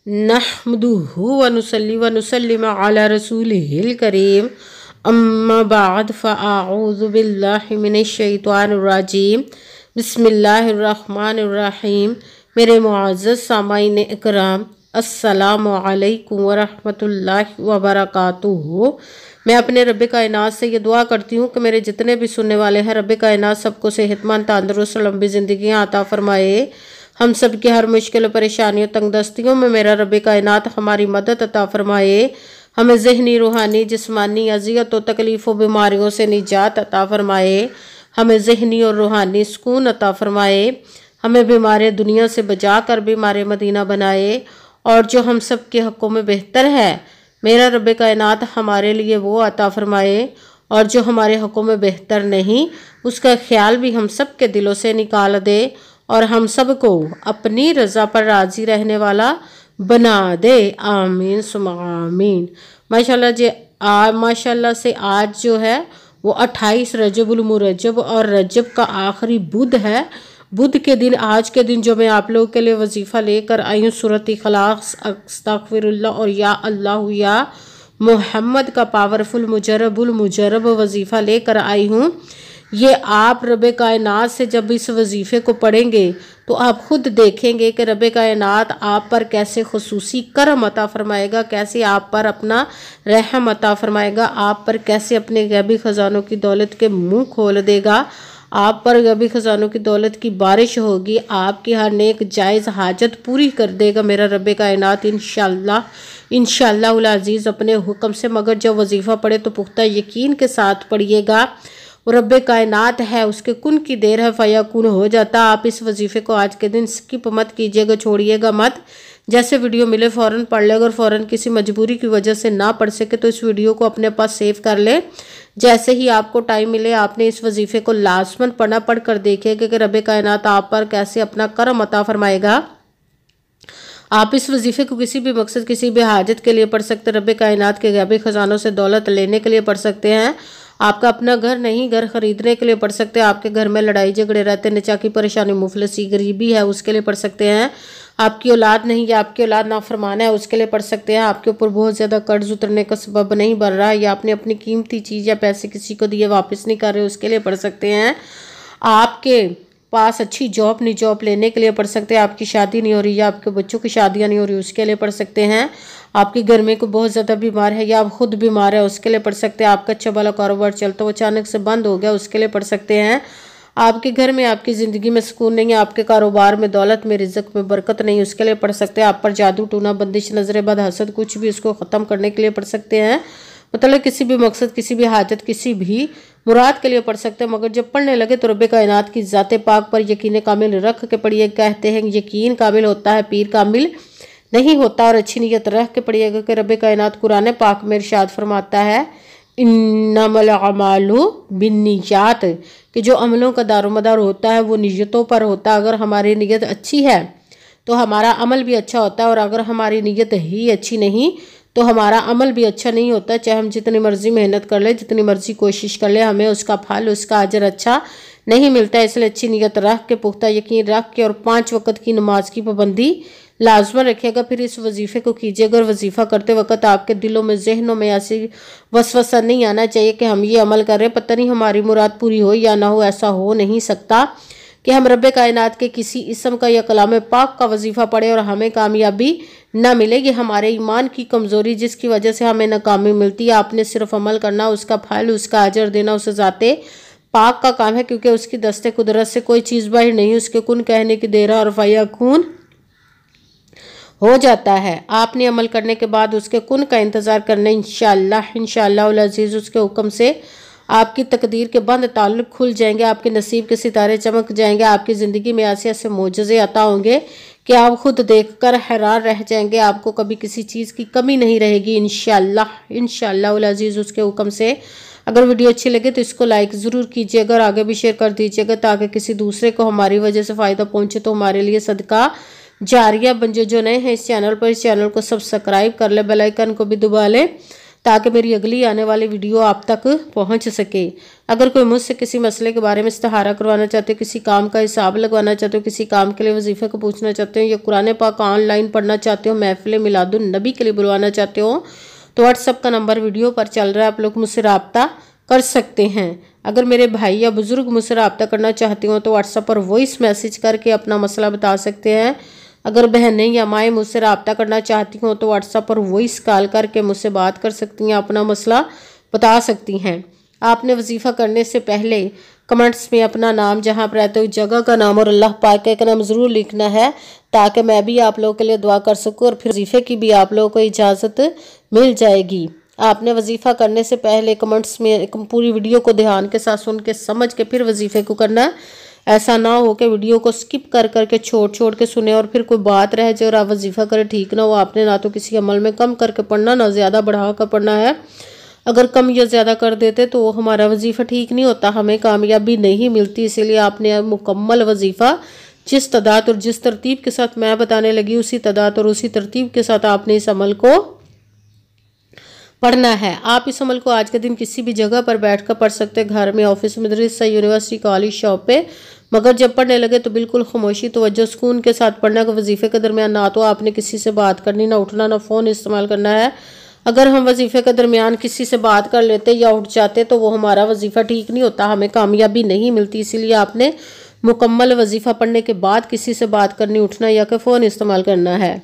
नहमदुहु व नुसल्ली व नुसल्लिम अला रसूलिहिल करीम अम्मा बाद फ़अऊज़ु बिल्लाहि मिनश शैतानिर रजीम बिस्मिल्लाहिर रहमानिर रहीम। मेरे मुअज़्ज़ज़ सामाईन इकराम, अस्सलामु अलैकुम व रहमतुल्लाहि व बरकातुहू। मैं अपने रब्बे कायनात से ये दुआ करती हूँ कि मेरे जितने भी सुनने वाले हैं रब्बे कायनात सबको सेहतमंद तंदुरुस्त लंबी ज़िंदगियाँ अता फरमाए। हम सब की हर मुश्किल परेशानियों तंगदस्तियों में मेरा रब्बे कायनात हमारी मदद अता फरमाए। हमें ज़हनी रूहानी जिस्मानी अज़ियत और तकलीफ़ों बीमारियों से निजात अता फरमाए। हमें ज़हनी और रूहानी सुकून अता फरमाए। हमें बीमार दुनिया से बचा कर बीमार मदीना बनाए। और जो हम सब के हक़ों में बेहतर है मेरा रब्बे कायनात हमारे लिए वो अता फरमाए। और जो हमारे हक़ों में बेहतर नहीं उसका ख्याल भी हम सब के दिलों से निकाल दे और हम सब को अपनी रज़ा पर राज़ी रहने वाला बना दे। आमीन सुम्मा आमीन। माशाल्लाह से आज जो है वो 28 रजबुल मुरज्जब और रजब का आखिरी बुध है। बुध के दिन आज के दिन जो मैं आप लोगों के लिए वजीफ़ा लेकर आई हूँ सूरत इखलास, अस्तगफिरुल्लाह और या अल्लाह या मोहम्मद का पावरफुल मुजरब वजीफ़ा लेकर आई हूँ। ये आप रब्बे कायनात से जब इस वजीफ़े को पढ़ेंगे तो आप खुद देखेंगे कि रब्बे कायनात आप पर कैसे खुसूसी करम अता फरमाएगा, कैसे आप पर अपना रहम अता फरमाएगा, आप पर कैसे अपने गैबी ख़जानों की दौलत के मुंह खोल देगा, आप पर गैबी ख़जानों की दौलत की बारिश होगी, आपकी हर नेक जायज़ हाजत पूरी कर देगा मेरा रब्बे कायनात इंशाअल्लाह उल अज़ीज़ अपने हुक्म से। मगर जब वजीफ़ा पढ़े तो पुख्ता यकीन के साथ पढ़िएगा। वो रब्बे कायनात है, उसके कुन की देर है फ़याकुन हो जाता। आप इस वजीफ़े को आज के दिन स्किप मत कीजिएगा, छोड़िएगा मत। जैसे वीडियो मिले फ़ौरन पढ़ ले। अगर फ़ौरन किसी मजबूरी की वजह से ना पढ़ सके तो इस वीडियो को अपने पास सेव कर ले। जैसे ही आपको टाइम मिले आपने इस वजीफ़े को लाजमन पढ़ना। पढ़ कर देखिएगा कि रब्बे कायनात आप पर कैसे अपना करम अता फरमाएगा। आप इस वजीफ़े को किसी भी मकसद किसी भी हाजत के लिए पढ़ सकते हैं। रब्बे कायनात के गैबी ख़जानों से दौलत लेने के लिए पढ़ सकते हैं। आपका अपना घर नहीं, घर खरीदने के लिए पढ़ सकते हैं। आपके घर में लड़ाई झगड़े रहते, निचा की परेशानी, मुफलिसी, गरीबी है, उसके लिए पढ़ सकते हैं। आपकी औलाद नहीं या आपकी औलाद नाफरमान है, उसके लिए पढ़ सकते हैं। आपके ऊपर बहुत ज़्यादा कर्ज उतरने का सबब नहीं बन रहा या आपने अपनी कीमती चीज़ या पैसे किसी को दिए वापस नहीं कर रहे, उसके लिए पढ़ सकते हैं। आपके पास अच्छी जॉब नहीं, जॉब लेने के लिए पढ़ सकते हैं। आपकी शादी नहीं हो रही या आपके बच्चों की शादियाँ नहीं हो रही, उसके लिए पढ़ सकते हैं। आपके घर में कोई बहुत ज़्यादा बीमार है या आप खुद बीमार है, उसके लिए पढ़ सकते हैं। आपका अच्छा वाला कारोबार चलता हुआ अचानक से बंद हो गया, उसके लिए पढ़ सकते हैं। आपके घर में आपकी ज़िंदगी में सुकून नहीं है, आपके कारोबार में दौलत में रिज़्क में बरकत नहीं, उसके लिए पढ़ सकते हैं। आप पर जादू टूना बंदिश नजर बद हसद कुछ भी उसको ख़त्म करने के लिए पढ़ सकते हैं। मतलब किसी भी मकसद किसी भी हाजत किसी भी मुराद के लिए पढ़ सकते हैं। मगर जब पढ़ने लगे तो रब्बे कायनात की ज़ाते पाक पर यकीन कामिल रख के पढ़िए। कहते हैं यकीन कामिल होता है पीर कामिल नहीं होता। और अच्छी नीयत रख के पढ़िएगा कि रब्बे कायनात कुरान पाक में इरशाद फरमाता है इन्नमल अमालु बिन्नियात, कि जो अमलों का दारोमदार होता है वो नीयतों पर होता है। अगर हमारी नीयत अच्छी है तो हमारा अमल भी अच्छा होता है और अगर हमारी नीयत ही अच्छी नहीं तो हमारा अमल भी अच्छा नहीं होता। चाहे हम जितनी मर्जी मेहनत कर ले, जितनी मर्जी कोशिश कर ले, हमें उसका फल उसका अजर अच्छा नहीं मिलता। इसलिए अच्छी नीयत रख के पुख्ता यकीन रख के और 5 वक्त की नमाज की पाबंदी लाजमन रखिएगा। फिर इस वजीफ़े को कीजिएगा और वजीफ़ा करते वक्त आपके दिलों में जहनों में ऐसी वसवसा नहीं आना चाहिए कि हम ये अमल कर रहे हैं, पता नहीं हमारी मुराद पूरी हो या ना हो। ऐसा हो नहीं सकता कि हम रब्बे कायनात के किसी इसम का या कलाम पाक का वजीफ़ा पढ़े और हमें कामयाबी ना मिले। ये हमारे ईमान की कमज़ोरी जिसकी वजह से हमें नाकामी मिलती है। आपने सिर्फ अमल करना, उसका फल उसका अजर देना उसे ज़ाते पाक का काम है, क्योंकि उसकी दस्ते कुदरत से कोई चीज़ बाहर नहीं, उसके कुन कहने की देर और फयाकुन हो जाता है। आपने अमल करने के बाद उसके कुन का इंतज़ार करना। इंशाअल्लाह उल अज़ीज़ उसके हुक्म से आपकी तकदीर के बंद ताल्लुक खुल जाएंगे, आपके नसीब के सितारे चमक जाएंगे, आपकी ज़िंदगी में ऐसे ऐसे मोजज़े अता होंगे कि आप खुद देखकर हैरान रह जाएंगे। आपको कभी किसी चीज़ की कमी नहीं रहेगी इंशाअल्लाह उल अज़ीज़ उसके हुक्म से। अगर वीडियो अच्छी लगे तो इसको लाइक ज़रूर कीजिएगा और आगे भी शेयर कर दीजिएगा ताकि किसी दूसरे को हमारी वजह से फ़ायदा पहुँचे तो हमारे लिए सदका जारिया बन। जो नए हैं इस चैनल पर, इस चैनल को सब्सक्राइब कर ले, बेल आइकन को भी दबा ले ताकि मेरी अगली आने वाली वीडियो आप तक पहुंच सके। अगर कोई मुझसे किसी मसले के बारे में इस्तिखारा करवाना चाहते हो, किसी काम का हिसाब लगवाना चाहते हो, किसी काम के लिए वजीफ़े को पूछना चाहते हो, या कुरान पाक ऑनलाइन पढ़ना चाहते हो, महफिल मिलादुन नबी के लिए बुलवाना चाहते हो, तो व्हाट्सअप का नंबर वीडियो पर चल रहा है, आप लोग मुझसे रब्ता कर सकते हैं। अगर मेरे भाई या बुज़ुर्ग मुझसे रब्ता करना चाहते हो तो व्हाट्सएप पर वॉइस मैसेज करके अपना मसला बता सकते हैं। अगर बहनें या माएँ मुझसे रब्ता करना चाहती हों तो व्हाट्सएप पर वॉइस कॉल करके मुझसे बात कर सकती हैं, अपना मसला बता सकती हैं। आपने वजीफ़ा करने से पहले कमेंट्स में अपना नाम, जहाँ पर रहते हो जगह का नाम और अल्लाह पाक का नाम ज़रूर लिखना है, ताकि मैं भी आप लोगों के लिए दुआ कर सकूँ और फिर वजीफ़े की भी आप लोगों को इजाज़त मिल जाएगी। आपने वजीफ़ा करने से पहले कमेंट्स में पूरी वीडियो को ध्यान के साथ सुन के समझ के फिर वजीफ़े को करना है। ऐसा ना हो कि वीडियो को स्किप कर करके छोड़ के सुने और फिर कोई बात रह जाए और आप वजीफ़ा करें, ठीक ना हो। आपने ना तो किसी अमल में कम करके पढ़ना, ना ज़्यादा बढ़ा कर पढ़ना है। अगर कम या ज़्यादा कर देते तो हमारा वजीफ़ा ठीक नहीं होता, हमें कामयाबी नहीं मिलती। इसीलिए आपने मुकम्मल वजीफ़ा जिस तादाद और जिस तरतीब के साथ मैं बताने लगी, उसी तादाद और उसी तरतीब के साथ आपने इस अमल को पढ़ना है। आप इस अमल को आज के दिन किसी भी जगह पर बैठकर पढ़ सकते हैं, घर में, ऑफिस, मदरसा, यूनिवर्सिटी, कॉलेज, शॉप पे। मगर जब पढ़ने लगे तो बिल्कुल खामोशी, तवज्जो, सुकून के साथ पढ़ना है। वजीफ़े के दरमियान ना तो आपने किसी से बात करनी, ना उठना, ना फ़ोन इस्तेमाल करना है। अगर हम वजीफ़े के दरमियान किसी से बात कर लेते या उठ जाते तो वो हमारा वजीफ़ा ठीक नहीं होता, हमें कामयाबी नहीं मिलती। इसीलिए आपने मुकम्मल वजीफ़ा पढ़ने के बाद किसी से बात करनी, उठना या कि फ़ोन इस्तेमाल करना है।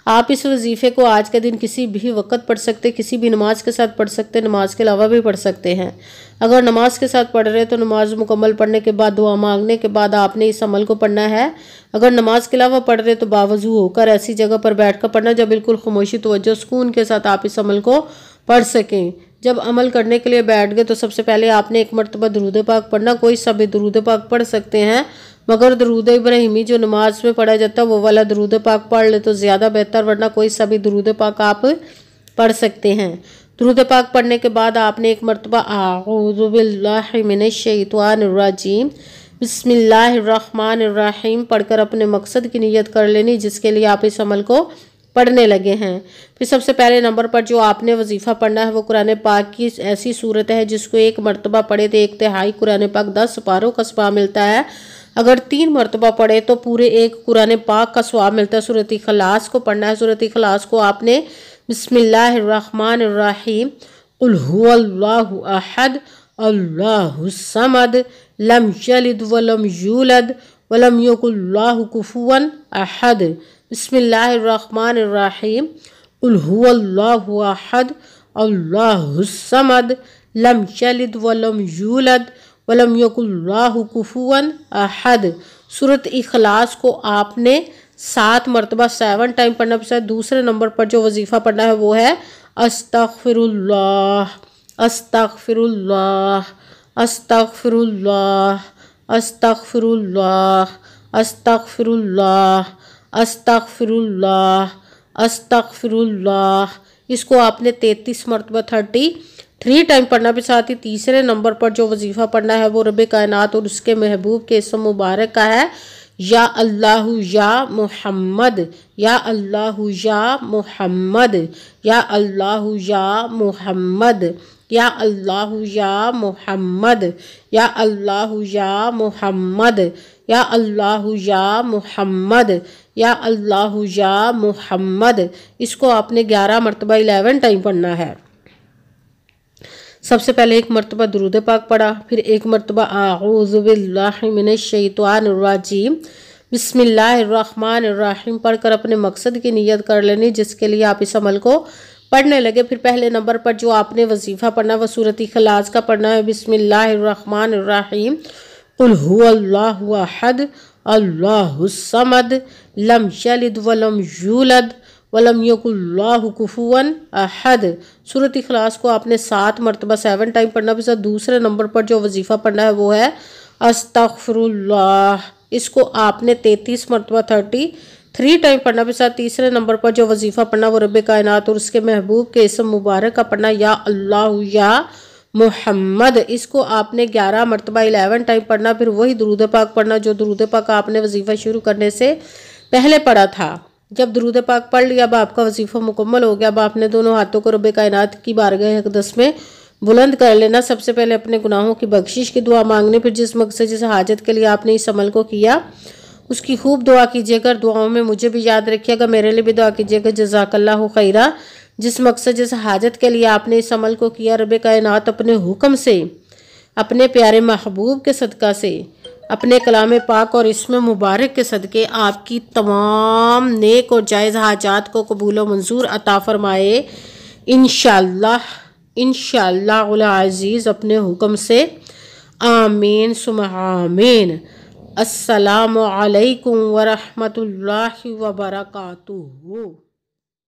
आप इस वजीफ़े को आज के दिन किसी भी वक्त पढ़ सकते, किसी भी नमाज के साथ पढ़ सकते, नमाज के अलावा भी पढ़ सकते हैं। अगर नमाज के साथ पढ़ रहे तो नमाज मुकम्मल पढ़ने के बाद, दुआ मांगने के बाद आपने इस अमल को पढ़ना है। अगर नमाज के अलावा पढ़ रहे तो बावजू होकर ऐसी जगह पर बैठ कर पढ़ना जब बिल्कुल खामोशी, तवज्जो, सुकून के साथ आप इस अमल को पढ़ सकें। जब अमल करने के लिए बैठ गए तो सबसे पहले आपने एक मरतबा दरूद पाक पढ़ना। कोई सा भी दरूद पाक पढ़ सकते हैं, मगर दरूद इब्राहिमी जो नमाज में पढ़ा जाता है वो वाला दरूद पाक पढ़ ले तो ज़्यादा बेहतर, वरना कोई सा भी दरूद पाक आप पढ़ सकते हैं। दरूद पाक पढ़ने के बाद आपने एक मरतबा आऊज़ु बिल्लाहि मिनश शैतानिर रजीम बिस्मिल्लाहिर्रहमानिर्रहीम पढ़कर अपने मकसद की नियत कर लेनी, जिसके लिए आप इस अमल को पढ़ने लगे हैं। फिर सबसे पहले नंबर पर जो आपने वजीफ़ा पढ़ना है वो कुरान पाक की ऐसी सूरत है जिसको एक मरतबा पढ़े तो 1/3 कुरान पाक 10 पारों का सवाब मिलता है। अगर 3 मरतबा पढ़े तो पूरे 1 कुरान पाक का सवाब मिलता है। सूरत इखलास को पढ़ना है। सूरत इखलास को आपने बिस्मिल्लाहिर्रहमानिर्रहीम कुल हुवल्लाहु अहद अल्लाहुस समद लम यलिद वलम यूलद वलम यकुल लहु कुफुवन अहद। बिस्मिल्लाहिर्रहमानिर्रहीम कुल हुवल्लाहु अहद अल्लाहुस समद लम यलिद वलम यूलद वलम यकुल लहु कुफुवन अहद। सूरत इखलास को आपने 7 मरतबा 7 टाइम पढ़ना पड़ता है। दूसरे नंबर पर जो वजीफ़ा पढ़ना है वो है अस्तगफिरुल्लाह अस्तगफिरुल्लाह अस्तगफिरुल्लाह अस्तगफिरुल्लाह अस्तगफिरुल्लाह अस्तगफिरुल्लाह अस्तगफिरुल्लाह। इसको आपने 33 मरतबा 33 टाइम पढ़ना भी। साथ ही तीसरे नंबर पर जो वजीफ़ा पढ़ना है वो रब कायनात और उसके महबूब के इसम मुबारक का है, या अल्लाहु या मुहम्मद, या अल्लाहु या मुहम्मद, या अल्लाहु या मुहम्मद, या अल्लाहु या मुहम्मद, या अल्लाहु या मुहम्मद, या अल्लाहु या मुहम्मद, या अल्लाहु या मुहम्मद। इसको आपने 11 मरतबा 11 टाइम पढ़ना है। सबसे पहले 1 मरतबा दुरूद पाक पढ़ा, फिर 1 मरतबा आऊज़ु बिल्लाहि मिनश शैतानिर रजीम बिस्मिल्लाहिर्रहमानिर्रहीम पढ़कर अपने मकसद की नियत कर लेनी, जिसके लिए आप इस अमल को पढ़ने लगे। फिर पहले नंबर पर जो आपने वजीफ़ा पढ़ना वह सूरत इखलास का पढ़ना है। बिस्मिल्लाहिर्रहमानिर्रहीम कुल हुवल्लाहु अहद अल्लाहुस समद लम यलिद वलम यूलद वलम यकुल लहु कुफुवन अहद। सूरत इखलास को आपने 7 मरतबा 7 टाइम पढ़ना भी। दूसरे नंबर पर जो वजीफ़ा पढ़ना है वो है अस्तगफिरुल्लाह। इसको आपने 33 मरतबा 33 टाइम पढ़ना भी। तीसरे नंबर पर जो वजीफ़ा पढ़ना वो रब कायनात और उसके महबूब के इसम मुबारक का पढ़ना, या अल्लाहु या मुहम्मद। इसको आपने 11 मरतबा 11 टाइम पढ़ना। फिर वही दुरूद पाक पढ़ना जो दुरूद पाक आपने वजीफ़ा शुरू करने से पहले पढ़ा था। जब दुरूद पाक पढ़ लिया, अब आपका वजीफ़ा मुकम्मल हो गया। अब आपने दोनों हाथों को रब कायनात की बारगाह अक़दस में बुलंद कर लेना। सबसे पहले अपने गुनाहों की बख्शिश की दुआ मांगनी, फिर जिस मकसद जिस हाजत के लिए आपने इस अमल को किया उसकी खूब दुआ कीजिएगा। दुआओं में मुझे भी याद रखिएगा, मेरे लिए भी दुआ कीजिएगा। जज़ाकल्लाहु खैरा। जिस मकसद जिस हाजत के लिए आपने इस अमल को किया, रब कायनात अपने हुक्म से, अपने प्यारे महबूब के सदका से, अपने कलाम पाक और इसमें मुबारक के सदके आपकी तमाम नेक और जायज़ हाजात को कबूल व मंजूर अता फरमाए इंशाअल्लाह, इंशाअल्लाह अज़ीज़ अपने हुक्म से। आमीन सुम्मा आमीन। अस्सलामु अलैकुम व रहमतुल्लाहि व बरकातुहू।